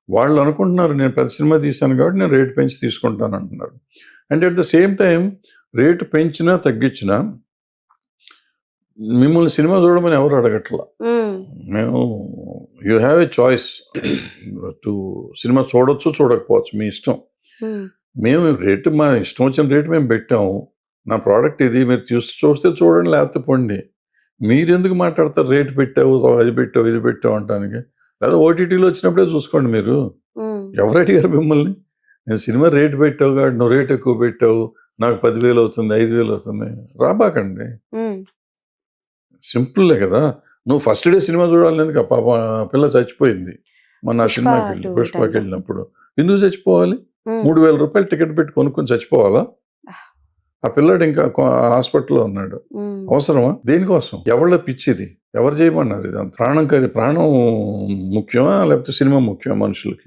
వాళ్ళు అనుకుంటున్నారు నేను పెద్ద సినిమా తీశాను కాబట్టి నేను రేటు పెంచి తీసుకుంటాను అంటున్నారు. And at the same time rate పెంచినా తగ్గించినా మిమ్మల్ని సినిమా చూడమని ఎవరు అడగట్లా. మేము you have a choice to cinema చూడొచ్చు చూడకపోవచ్చు మీ ఇష్టం. మేము రేటు మా ఇష్టం వచ్చిన రేటు మేము పెట్టాము. నా ప్రోడక్ట్ ఇది మీరు చూస్తే చూడండి లేకపోతే పోండి. మీరెందుకు మాట్లాడతారు రేటు పెట్టావు అది పెట్టావు ఇది పెట్టావు అంటానికి? లేదా ఓటీటీలో వచ్చినప్పుడే చూసుకోండి మీరు. ఎవరు అడిగారు మిమ్మల్ని? నేను సినిమా రేటు పెట్టావు కాబట్టి నువ్వు రేటు ఎక్కువ పెట్టావు నాకు 10,000 అవుతుంది 5,000 అవుతుంది రాబాకండి. సింపుల్లే కదా. నువ్వు ఫస్ట్ డే సినిమా చూడాలి ఎందుకు? పాప పిల్ల చచ్చిపోయింది మొన్న సినిమాకి వెళ్ళి పుష్పకి వెళ్ళినప్పుడు. ఎందుకు చచ్చిపోవాలి? 3,000 రూపాయలు టికెట్ పెట్టి కొనుక్కొని చచ్చిపోవాలా? ఆ పిల్లాడు ఇంకా హాస్పిటల్లో ఉన్నాడు. అవసరమా? దేనికోసం? ఎవళ్ళ పిచ్చిది? ఎవరు చేయమన్నారు ఇదంతా? ప్రాణం ముఖ్యమా లేకపోతే సినిమా ముఖ్యమా మనుషులకి?